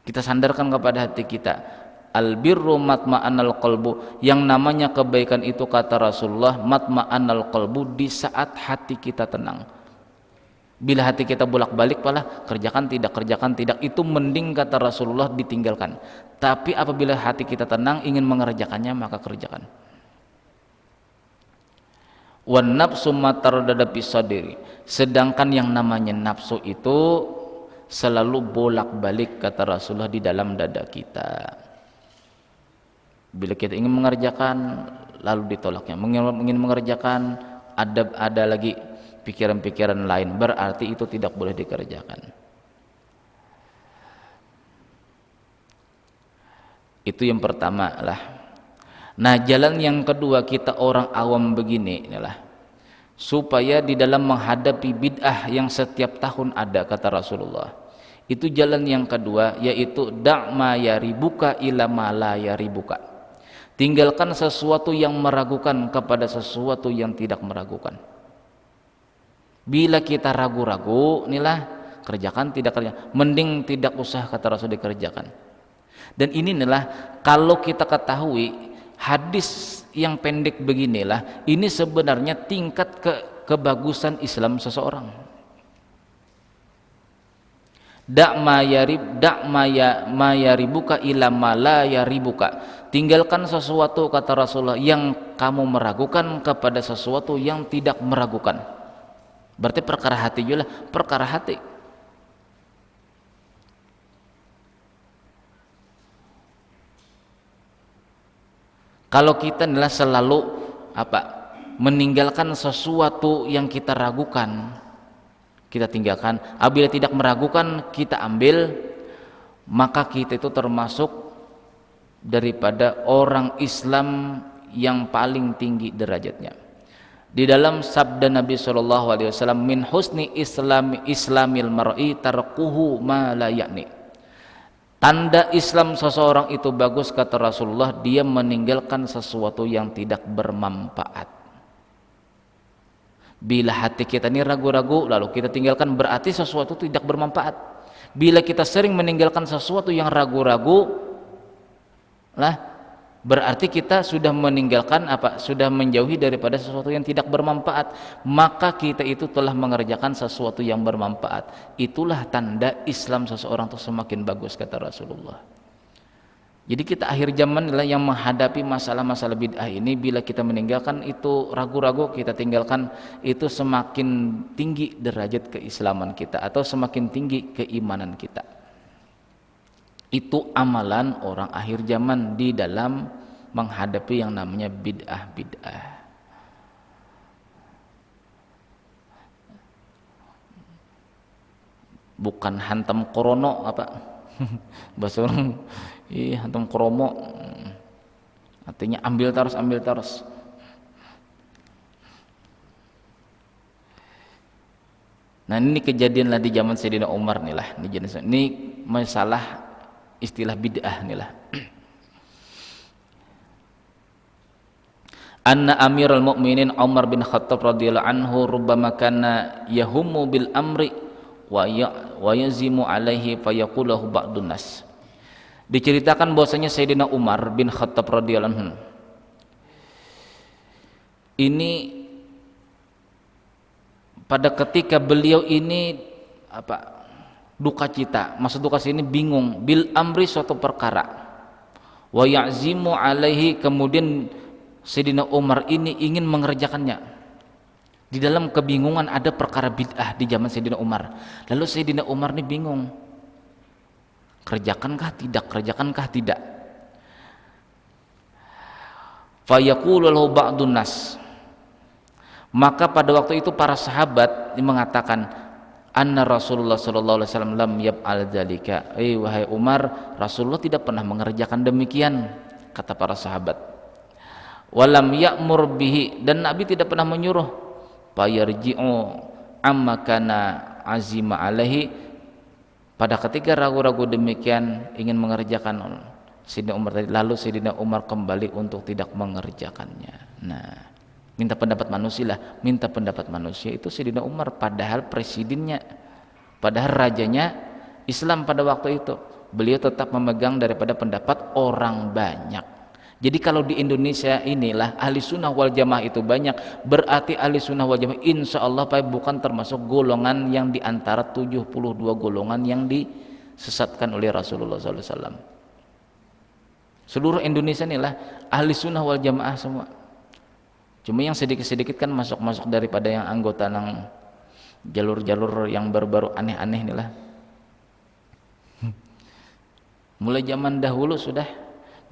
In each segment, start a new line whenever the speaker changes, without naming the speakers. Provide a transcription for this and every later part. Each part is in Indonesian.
Kita sandarkan kepada hati kita. Albirru matma'annal qalbu, yang namanya kebaikan itu kata Rasulullah matma'annal qalbu, di saat hati kita tenang. Bila hati kita bolak-balik malah kerjakan tidak, itu mending kata Rasulullah ditinggalkan. Tapi apabila hati kita tenang ingin mengerjakannya, maka kerjakan. Wan nafsu matardada bisadri, sedangkan yang namanya nafsu itu selalu bolak-balik kata Rasulullah di dalam dada kita. Bila kita ingin mengerjakan lalu ditolaknya, ingin mengerjakan ada lagi pikiran-pikiran lain, berarti itu tidak boleh dikerjakan. Itu yang pertama lah. Nah, jalan yang kedua kita orang awam begini inilah, supaya di dalam menghadapi bid'ah yang setiap tahun ada kata Rasulullah. Itu jalan yang kedua, yaitu da'ma yaribuka ila ma la yaribuka. Tinggalkan sesuatu yang meragukan kepada sesuatu yang tidak meragukan. Bila kita ragu-ragu, inilah kerjakan tidak kerjakan, mending tidak usah kata Rasul dikerjakan. Dan ini inilah kalau kita ketahui hadis yang pendek beginilah, ini sebenarnya tingkat kebagusan Islam seseorang. Ma yaribuka ila ma la yaribuka. Tinggalkan sesuatu kata Rasulullah yang kamu meragukan kepada sesuatu yang tidak meragukan. Berarti perkara hati juga, perkara hati. Kalau kita adalah selalu meninggalkan sesuatu yang kita ragukan, kita tinggalkan. Apabila tidak meragukan kita ambil, maka kita itu termasuk daripada orang Islam yang paling tinggi derajatnya. Di dalam sabda Nabi SAW, min husni islamil mar'i tarkuhu ma la ya'ni. Tanda Islam seseorang itu bagus kata Rasulullah, dia meninggalkan sesuatu yang tidak bermanfaat. Bila hati kita ini ragu-ragu lalu kita tinggalkan, berarti sesuatu tidak bermanfaat. Bila kita sering meninggalkan sesuatu yang ragu-ragu lah, berarti kita sudah meninggalkan sudah menjauhi daripada sesuatu yang tidak bermanfaat, maka kita itu telah mengerjakan sesuatu yang bermanfaat. Itulah tanda Islam seseorang itu semakin bagus kata Rasulullah. Jadi kita akhir zaman adalah yang menghadapi masalah-masalah bid'ah ini, bila kita meninggalkan itu ragu-ragu, kita tinggalkan itu, semakin tinggi derajat keislaman kita atau semakin tinggi keimanan kita. Itu amalan orang akhir zaman di dalam menghadapi yang namanya bid'ah. Bukan hantam korono bahasa orang, hantam kromo, artinya ambil terus. Nah, ini kejadian lah di zaman Sayyidina Umar nih lah, ini masalah istilah bid'ah inilah. Anna Amirul Mukminin Umar bin Khattab radhiyallahu anhu rubbama kana yahummu bil amri wa yazimu alaihi fayaqulahu ba'dun nas. Diceritakan bahwasanya Sayyidina Umar bin Khattab radhiyallahu anhu ini pada ketika beliau ini duka cita, maksud duka cita ini bingung, bil amri suatu perkara, wa ya'zimu alaihi, kemudian Sayyidina Umar ini ingin mengerjakannya. Di dalam kebingungan ada perkara bid'ah di zaman Sayyidina Umar. Lalu Sayyidina Umar ini bingung, kerjakankah tidak? Fayaqulu lahu ba'dun nas, maka pada waktu itu para sahabat mengatakan, anna Rasulullah sallallahu alaihi wasallam lam yaf'al dzalika. Wahai Umar, Rasulullah tidak pernah mengerjakan demikian, kata para sahabat. Walam ya'mur bihi, dan Nabi tidak pernah menyuruh. Fayarji'u amma kana azima alaihi, pada ketika ragu-ragu demikian ingin mengerjakan Sayyidina Umar tadi, lalu Sayyidina Umar kembali untuk tidak mengerjakannya. Nah, minta pendapat manusia itu Sayyidina Umar, padahal presidennya, padahal rajanya Islam pada waktu itu, beliau tetap memegang daripada pendapat orang banyak. Jadi kalau di Indonesia inilah ahli sunnah wal jamaah itu banyak, berarti ahli sunnah wal jamaah insya Allah bukan termasuk golongan yang diantara 72 golongan yang disesatkan oleh Rasulullah SAW. Seluruh Indonesia inilah ahli sunnah wal jamaah semua. Cuma yang sedikit-sedikit kan masuk-masuk daripada yang anggota ng jalur-jalur yang baru-baru aneh-aneh inilah. Mulai zaman dahulu sudah,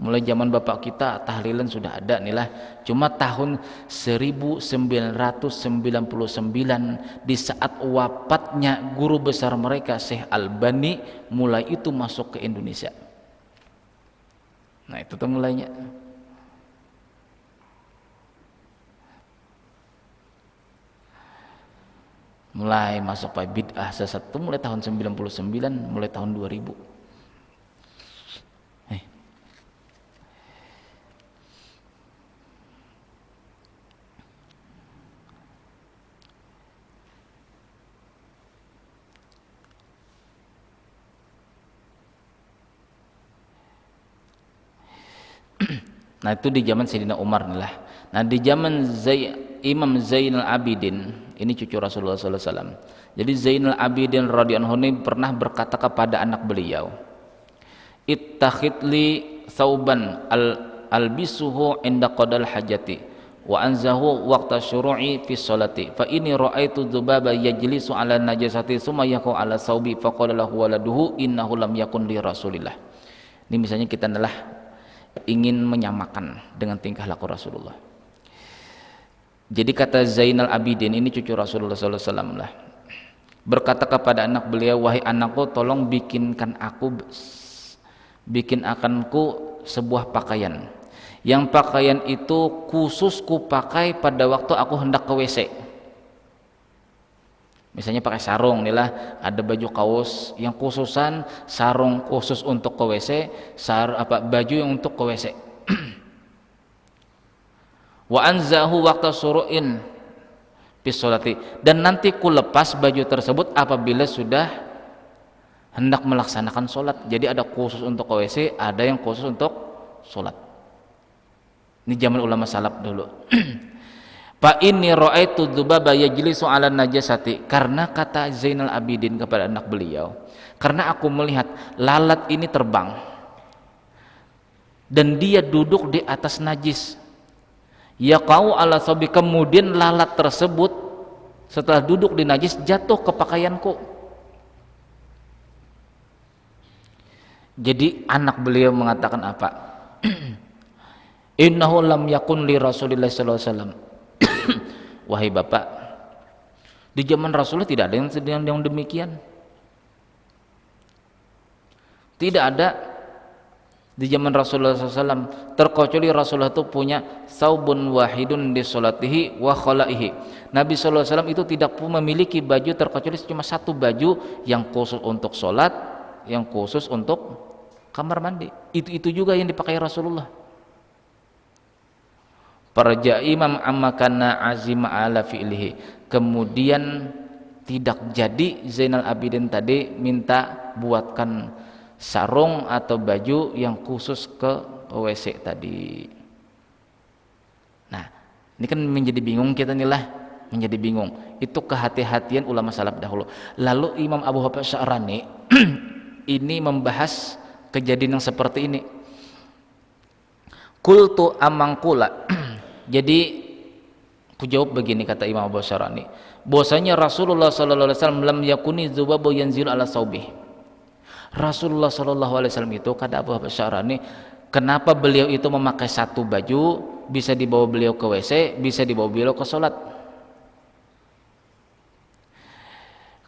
mulai zaman bapak kita tahlilan sudah ada nih lah. Cuma tahun 1999 di saat wafatnya guru besar mereka Syekh Albani, mulai itu masuk ke Indonesia. Nah itu tuh mulainya. Mulai masuk bid'ah sesat itu mulai tahun 99, mulai tahun 2000. Nah itu di zaman Sayyidina Umar nih lah. Nah di zaman Imam Zainal Abidin, ini cucu Rasulullah SAW. Jadi Zainal Abidin radhiyallahu anhu pernah berkata kepada anak beliau, ittakhid li thawban albisuhu inda qadal hajati wa anzahu waqta syuru'i fi sholati fa inni ra'aitu dzubaba yajlisu ala najasati summa yaqu ala thawbi fa qala lahu waladuhu innahu lam yakun li Rasulillah. Ini misalnya kita adalah ingin menyamakan dengan tingkah laku Rasulullah. Jadi kata Zainal Abidin, ini cucu Rasulullah SAW lah, berkata kepada anak beliau, wahai anakku, tolong bikin akanku sebuah pakaian, yang pakaian itu khusus ku pakai pada waktu aku hendak ke WC. Misalnya pakai sarung nih lah, ada baju kaos yang khususan, sarung khusus untuk ke WC, baju yang untuk ke WC. Wa anzahu waqta suru'in fi sholati, dan nanti ku lepas baju tersebut apabila sudah hendak melaksanakan sholat. Jadi ada khusus untuk ke WC, ada yang khusus untuk sholat. Ini zaman ulama salaf dulu. Fa inni ra'aitu dzubaba yajlisu 'ala najasati, karena kata Zainal Abidin kepada anak beliau, karena aku melihat lalat ini terbang dan dia duduk di atas najis. Yaqau 'ala sabi, kemudian lalat tersebut setelah duduk di najis jatuh ke pakaianku. Jadi anak beliau mengatakan apa? Innahu lam yakun li Rasulillah sallallahu alaihi wasallam. Wahai bapak, di zaman Rasulullah tidak ada yang demikian. Tidak ada di zaman Rasulullah SAW, terkecuali Rasulullah itu punya saubun wahidun di sholatihi wa khalaihi. Nabi SAW itu tidak memiliki baju terkecuali cuma satu baju yang khusus untuk sholat, yang khusus untuk kamar mandi. Itu juga yang dipakai Rasulullah. Parja imam amakana azima ala fi'lihi. Kemudian tidak jadi Zainal Abidin tadi minta buatkan sarung atau baju yang khusus ke WC tadi. Nah, ini kan menjadi bingung kita nih lah, menjadi bingung. Itu kehati-hatian ulama salaf dahulu. Lalu Imam Abu Bakar Sya'rani ini membahas kejadian yang seperti ini. Qultu amangkula. Jadi ku jawab begini, kata Imam Abu Syarani, bahwasanya Rasulullah sallallahu alaihi wasallam lam yakuni dzubabu yanzil ala saubih. Rasulullah sallallahu alaihi wasallam itu, kata Abu Syarani, kenapa beliau itu memakai satu baju, bisa dibawa beliau ke WC, bisa dibawa beliau ke salat?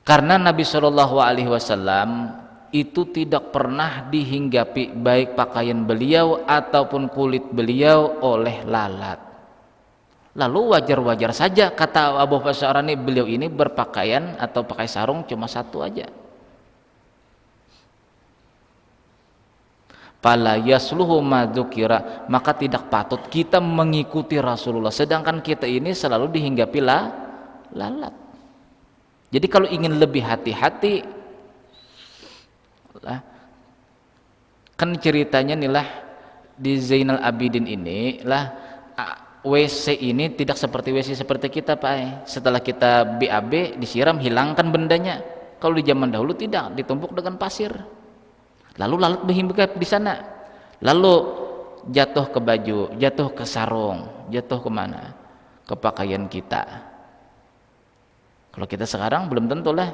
Karena Nabi sallallahu alaihi wasallam itu tidak pernah dihinggapi baik pakaian beliau ataupun kulit beliau oleh lalat. Lalu wajar-wajar saja, kata Abu Bakar Syarani, beliau ini berpakaian atau pakai sarung cuma satu aja. Fala yasluhu ma dzukira, maka tidak patut kita mengikuti Rasulullah sedangkan kita ini selalu dihinggapi lalat. Jadi kalau ingin lebih hati-hati, Kan ceritanya nih lah, di Zainal Abidin ini lah, WC ini tidak seperti WC seperti kita Pak. Setelah kita BAB disiram, hilangkan bendanya. Kalau di zaman dahulu tidak, ditumpuk dengan pasir, lalu lalat berhimpit di sana, lalu jatuh ke baju, jatuh ke sarung, jatuh kemana? Ke pakaian kita. Kalau kita sekarang belum tentulah.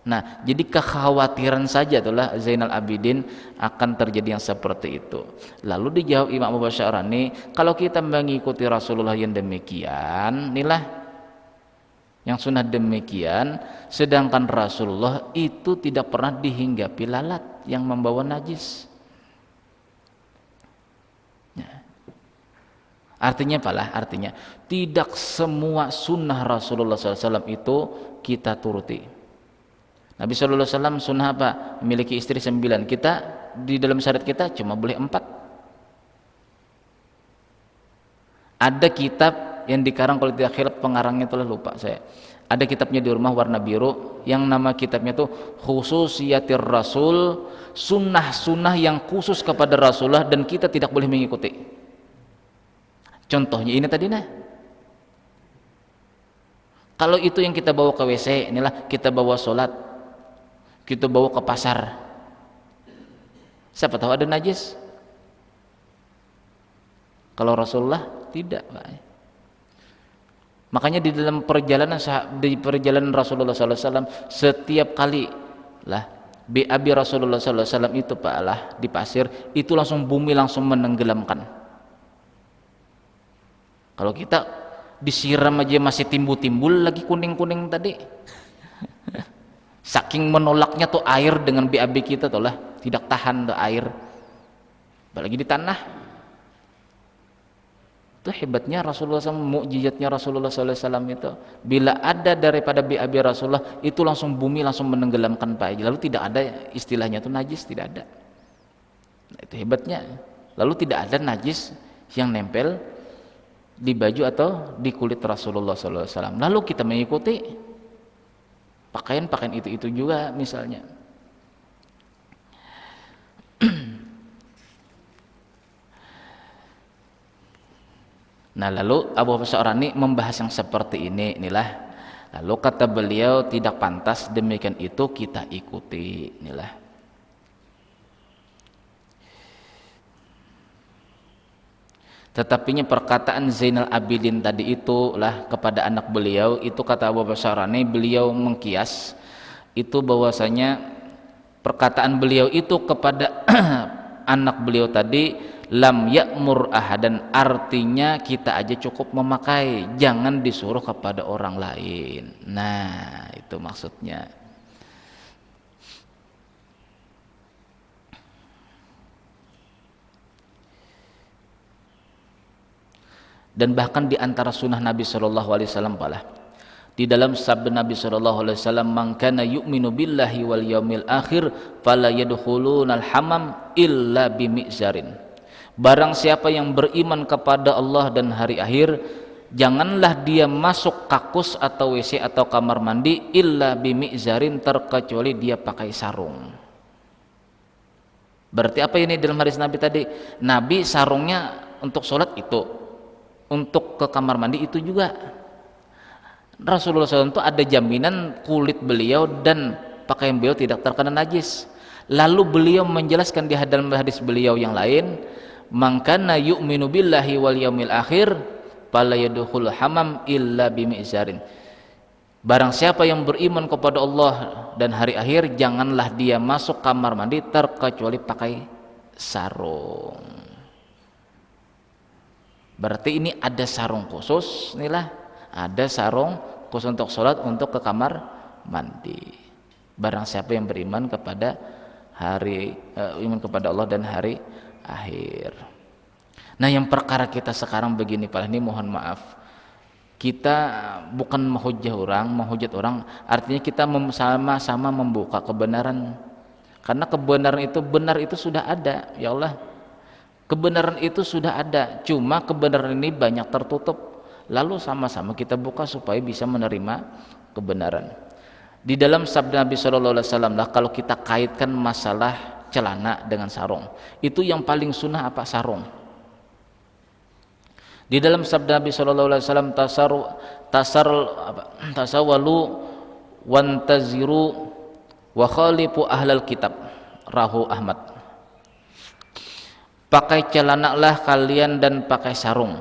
Nah, jadi kekhawatiran saja itulah Zainal Abidin akan terjadi yang seperti itu. Lalu dijawab Imam Abu Sya'rani, kalau kita mengikuti Rasulullah yang demikian, inilah yang sunnah demikian, sedangkan Rasulullah itu tidak pernah dihinggapi lalat yang membawa najis. Ya. Artinya apalah? Artinya tidak semua sunnah Rasulullah SAW itu kita turuti. Nabi SAW sunnah apa? Memiliki istri 9. Kita di dalam syariat kita cuma boleh 4. Ada kitab yang dikarang, kalau tidak khilaf pengarangnya itulah lupa saya. Ada kitabnya di rumah warna biru, yang nama kitabnya itu Khususiyatir Rasul, sunnah-sunnah yang khusus kepada Rasulullah dan kita tidak boleh mengikuti. Contohnya ini tadi nah. Kalau itu yang kita bawa ke WC, inilah kita bawa sholat, kita bawa ke pasar, siapa tahu ada najis. Kalau Rasulullah tidak Pak. Makanya di dalam perjalanan Rasulullah SAW, setiap kali lah BAB Rasulullah SAW itu Pak lah di pasir, itu langsung bumi langsung menenggelamkan. Kalau kita disiram aja masih timbul-timbul lagi kuning-kuning tadi. Saking menolaknya tuh air dengan BAB kita tuh lah, tidak tahan tuh air, apalagi di tanah. Itu hebatnya Rasulullah SAW, mukjizatnya Rasulullah SAW itu, bila ada daripada BAB Rasulullah itu langsung bumi langsung menenggelamkan Pak. Lalu tidak ada istilahnya tuh najis, tidak ada. Nah, itu hebatnya. Lalu tidak ada najis yang nempel di baju atau di kulit Rasulullah SAW. Lalu kita mengikuti pakaian itu juga misalnya. Nah, lalu Abu Sya'rani membahas yang seperti ini, inilah. Lalu kata beliau, tidak pantas demikian itu kita ikuti, inilah. Tetapinya perkataan Zainal Abidin tadi itulah kepada anak beliau, itu kata Abu Sya'rani, beliau mengkias itu bahwasanya perkataan beliau itu kepada anak beliau tadi, lam ya'mur ahadan, artinya kita aja cukup memakai, jangan disuruh kepada orang lain. Nah, itu maksudnya. Dan bahkan di antara sunnah Nabi SAW pala, di dalam sabda Nabi SAW, man kana yu'minu billahi wal yaumil akhir fala yadkhulunal hamam illa bimi'zarin. Barang siapa yang beriman kepada Allah dan hari akhir, janganlah dia masuk kakus atau WC atau kamar mandi illa bimi'zarin, terkecuali dia pakai sarung. Berarti apa ini dalam hadis Nabi tadi? Nabi sarungnya untuk sholat itu, untuk ke kamar mandi itu juga. Rasulullah SAW itu ada jaminan kulit beliau dan pakaian beliau tidak terkena najis. Lalu beliau menjelaskan di dalam hadis beliau yang lain, man kana yu'minu billahi wal yaumil akhir fala yadkhul hamam illa bimi'zarin. Barang siapa yang beriman kepada Allah dan hari akhir, janganlah dia masuk kamar mandi terkecuali pakai sarung. Berarti ini ada sarung khusus, inilah ada sarung khusus untuk sholat, untuk ke kamar mandi. Barang siapa yang beriman kepada iman kepada Allah dan hari akhir. Nah, yang perkara kita sekarang begini Pak, ini mohon maaf, kita bukan menghujat orang, artinya kita sama-sama membuka kebenaran. Karena kebenaran itu benar itu sudah ada, ya Allah. Kebenaran itu sudah ada, cuma kebenaran ini banyak tertutup. Lalu sama-sama kita buka supaya bisa menerima kebenaran. Di dalam sabda Nabi SAW lah, kalau kita kaitkan masalah celana dengan sarung. Itu yang paling sunnah apa? Sarung. Di dalam sabda Nabi sallallahu alaihi wasallam, tasawalu wantaziru wa khalifu ahlal kitab, rahu Ahmad. Pakai celanalah kalian dan pakai sarung,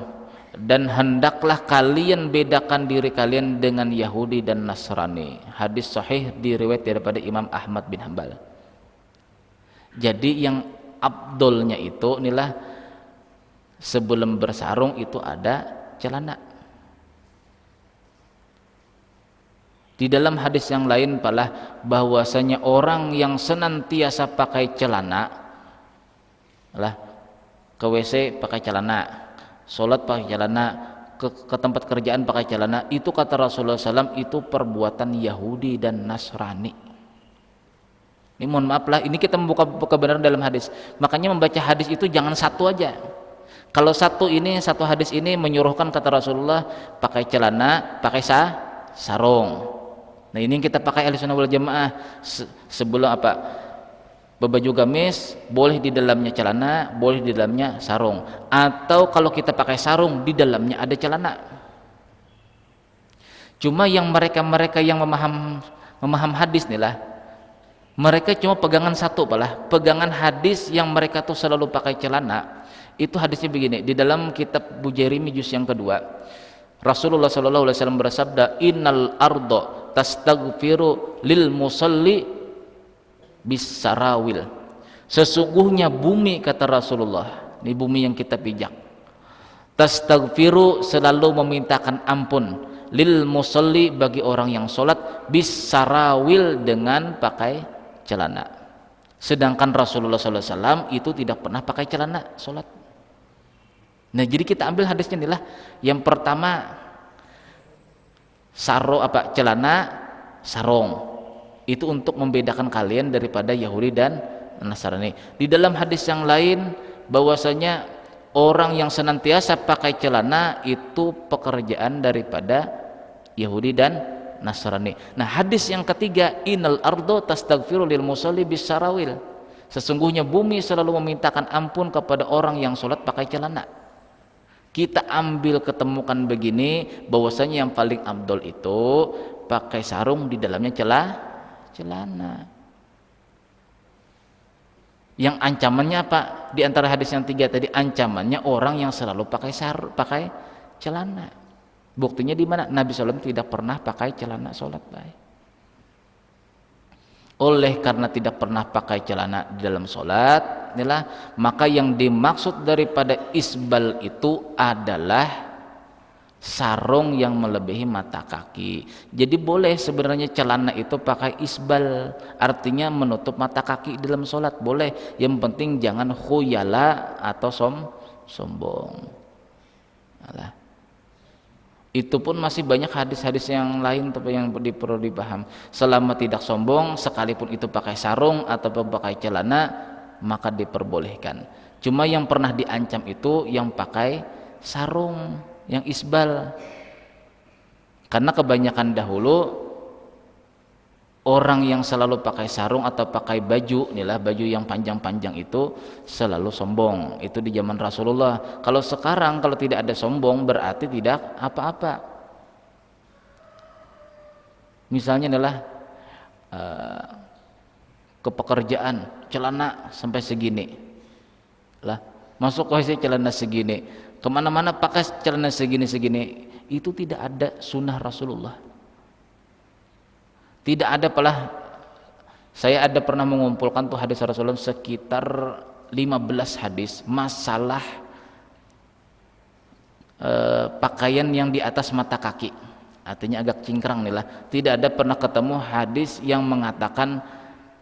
dan hendaklah kalian bedakan diri kalian dengan Yahudi dan Nasrani. Hadis sahih diriwayat daripada Imam Ahmad bin Hanbal. Jadi yang afdolnya itu inilah, sebelum bersarung itu ada celana. Di dalam hadis yang lain pala bahwasanya orang yang senantiasa pakai celana lah, ke WC pakai celana, sholat pakai celana, ke tempat kerjaan pakai celana, itu kata Rasulullah SAW itu perbuatan Yahudi dan Nasrani. Ini mohon maaf lah, ini kita membuka kebenaran dalam hadis. Makanya membaca hadis itu jangan satu aja. Kalau satu hadis ini menyuruhkan kata Rasulullah pakai celana, pakai sarung. Nah ini yang kita pakai Ahlussunnah wal Jamaah. Sebelum baju gamis boleh di dalamnya celana, boleh di dalamnya sarung, atau kalau kita pakai sarung di dalamnya ada celana. Cuma yang mereka yang memaham hadis nih lah, mereka cuma pegangan satu pegangan hadis yang mereka tuh selalu pakai celana. Itu hadisnya begini, di dalam kitab Bujairimi juz yang kedua, Rasulullah sallallahu alaihi wasallam bersabda, innal ardo tastaghfiru lil musalli bisarawil. Sesungguhnya bumi, kata Rasulullah, ini bumi yang kita pijak, tastaghfiru selalu memintakan ampun, lil musalli bagi orang yang sholat, bisarawil dengan pakai celana. Sedangkan Rasulullah SAW itu tidak pernah pakai celana sholat. Nah jadi kita ambil hadisnya inilah, yang pertama celana, sarung, itu untuk membedakan kalian daripada Yahudi dan Nasrani. Di dalam hadis yang lain bahwasanya orang yang senantiasa pakai celana itu pekerjaan daripada Yahudi dan Nasrani. Nah hadis yang ketiga, innal ardo tastaghfiru lil musalli bisarawil. Sesungguhnya bumi selalu memintakan ampun kepada orang yang sholat pakai celana. Kita ambil ketemukan begini, bahwasanya yang paling abdol itu pakai sarung, di dalamnya celana. Yang ancamannya apa? Di antara hadis yang tiga tadi, ancamannya orang yang selalu pakai celana. Buktinya di mana? Nabi SAW tidak pernah pakai celana sholat. Oleh karena tidak pernah pakai celana di dalam sholat, inilah maka yang dimaksud daripada isbal itu adalah sarung yang melebihi mata kaki. Jadi boleh sebenarnya celana itu pakai isbal, artinya menutup mata kaki dalam sholat boleh. Yang penting jangan khuyala atau sombong. Alah. Itu pun masih banyak hadis-hadis yang lain yang perlu dipaham. Selama tidak sombong, sekalipun itu pakai sarung ataupun pakai celana, maka diperbolehkan. Cuma yang pernah diancam itu yang pakai sarung, yang isbal. Karena kebanyakan dahulu orang yang selalu pakai sarung atau pakai baju, inilah baju yang panjang-panjang itu selalu sombong. Itu di zaman Rasulullah. Kalau sekarang kalau tidak ada sombong berarti tidak apa-apa. Misalnya adalah ke pekerjaan celana sampai segini lah, masuk ke celana segini, kemana-mana pakai celana segini-segini, itu tidak ada sunnah Rasulullah. Tidak ada saya ada pernah mengumpulkan tuh hadis Rasulullah sekitar 15 hadis masalah pakaian yang di atas mata kaki, artinya agak cingkrang nih lah. Tidak ada pernah ketemu hadis yang mengatakan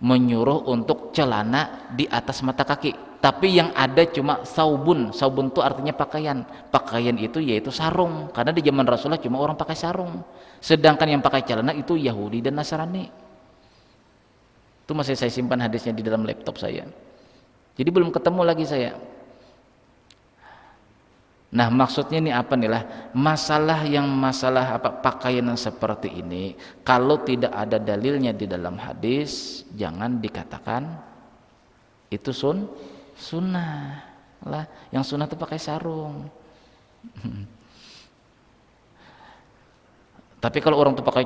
menyuruh untuk celana di atas mata kaki. Tapi yang ada cuma saubun itu artinya pakaian itu yaitu sarung, karena di zaman Rasulullah cuma orang pakai sarung. Sedangkan yang pakai celana itu Yahudi dan Nasrani. Itu masih saya simpan hadisnya di dalam laptop saya, jadi belum ketemu lagi saya. Nah maksudnya ini apa nih lah, masalah pakaian yang seperti ini, kalau tidak ada dalilnya di dalam hadis jangan dikatakan Itu sunnah lah. Yang sunnah itu pakai sarung. Tapi kalau orang itu pakai,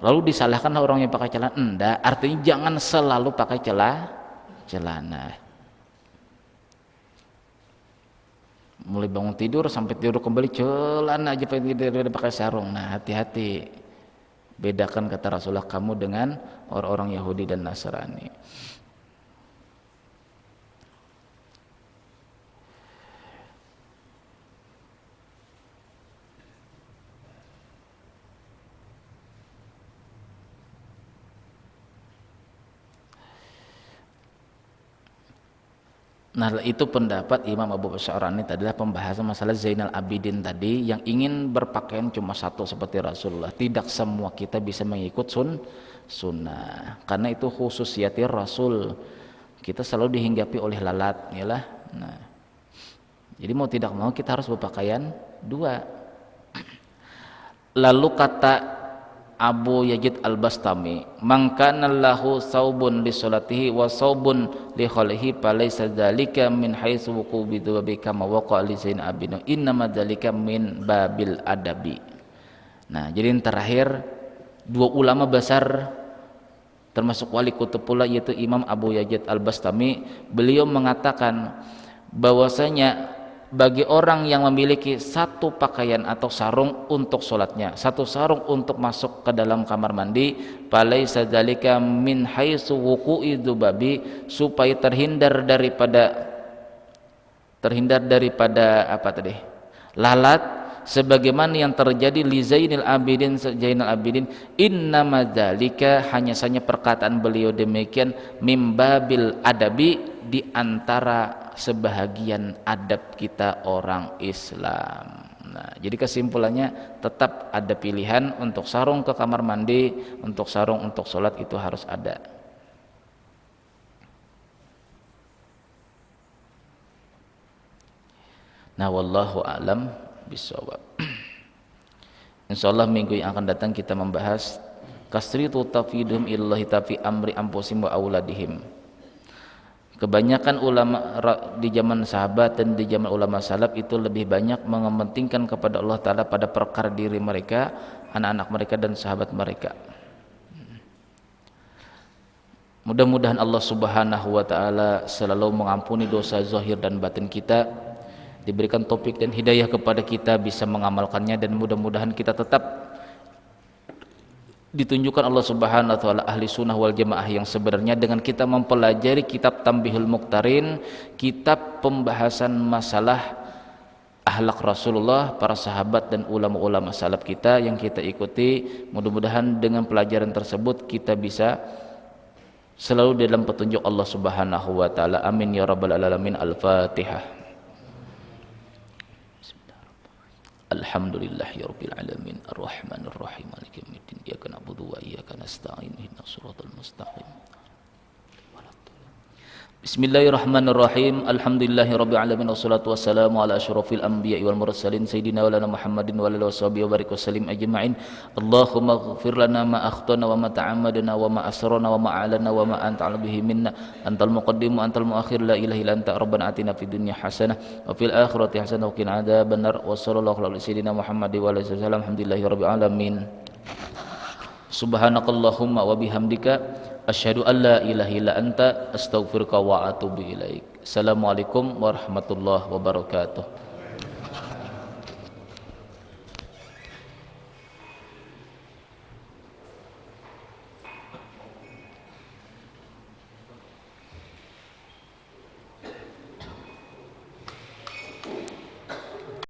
lalu disalahkan orang yang pakai celana, enggak, artinya jangan selalu pakai celana. Mulai bangun tidur sampai tidur kembali celana aja pakai sarung. Nah, hati-hati. Bedakan kata Rasulullah kamu dengan orang-orang Yahudi dan Nasrani. Nah, itu pendapat Imam Abu Sya'rani tadi, adalah pembahasan masalah Zainal Abidin tadi, yang ingin berpakaian cuma satu seperti Rasulullah. Tidak semua kita bisa mengikut sunnah, karena itu khususiyati Rasul. Kita selalu dihinggapi oleh lalat, yalah. Nah, jadi mau tidak mau kita harus berpakaian dua. Lalu kata Abu Yazid Al-Bastami, "Man kana lahu saubun li salatihi wa saubun li khalihi falaysa dzalika min haitsu wuqubi dhabi kama waqa li Zain Abidin, innama dzalika min babil adabi." Nah, jadi yang terakhir dua ulama besar termasuk wali kutub pula, yaitu Imam Abu Yazid Al-Bastami. Beliau mengatakan bahwasanya bagi orang yang memiliki satu pakaian atau sarung untuk sholatnya, satu sarung untuk masuk ke dalam kamar mandi, falaisa dzalika min haitsu wuqu'i dzubabi, supaya terhindar daripada apa tadi? Lalat, sebagaimana yang terjadi li Zainal Abidin, innama dzalika, hanya saja perkataan beliau demikian, mimbabil adabi, di antara sebahagian adab kita orang Islam. Nah, jadi kesimpulannya tetap ada pilihan untuk sarung ke kamar mandi, untuk sarung untuk sholat itu harus ada. Nah, wallahu a'lam bishawab. Insyaallah minggu yang akan datang kita membahas kasritu tafidum illahi tafi amri ampusim wa auladihim. Kebanyakan ulama di zaman sahabat dan di zaman ulama salaf itu lebih banyak mementingkan kepada Allah Ta'ala pada perkara diri mereka, anak-anak mereka dan sahabat mereka. Mudah-mudahan Allah Subhanahu wa Ta'ala selalu mengampuni dosa zahir dan batin kita, diberikan taufik dan hidayah kepada kita bisa mengamalkannya, dan mudah-mudahan kita tetap ditunjukkan Allah Subhanahu wa Ta'ala ahli sunnah wal jamaah yang sebenarnya dengan kita mempelajari kitab Tambihul Muqtarin, kitab pembahasan masalah akhlak Rasulullah, para sahabat dan ulama-ulama salaf kita yang kita ikuti. Mudah-mudahan dengan pelajaran tersebut kita bisa selalu dalam petunjuk Allah Subhanahu wa Ta'ala. Amin ya rabbal alamin. Al-Fatihah. Alhamdulillahi rabbil alamin, arrahmanir rahim, maliki yaumiddin, iyyaka na'budu wa iyyaka nasta'in, ihdinas siratal mustaqim. Bismillahirrahmanirrahim. Alhamdulillahi rabbil alamin, wassalatu wassalamu ala asyrafil anbiya'i wal mursalin sayyidina wa lana Muhammadin wa alihi washabihi wa barik wasallim ajma'in. Allahumma ighfir lana ma akhtana wa ma ta'ammadna wa ma asrarna wa ma a'lana wa ma anta bihi minna, antal muqaddim wa antal muakhir, la ilaha illa anta, rabbana atina fid dunya hasanah wa fil akhirati hasanah wa qina adzabannar. Wa sallallahu ala sayyidina Muhammadin wa alihi wasallam. Alhamdulillahi rabbil alamin. Subhanakallahumma wa bihamdika asyhadu an la ilaha illa anta, astaghfiruka wa atubu ilaik. Assalamualaikum warahmatullahi wabarakatuh.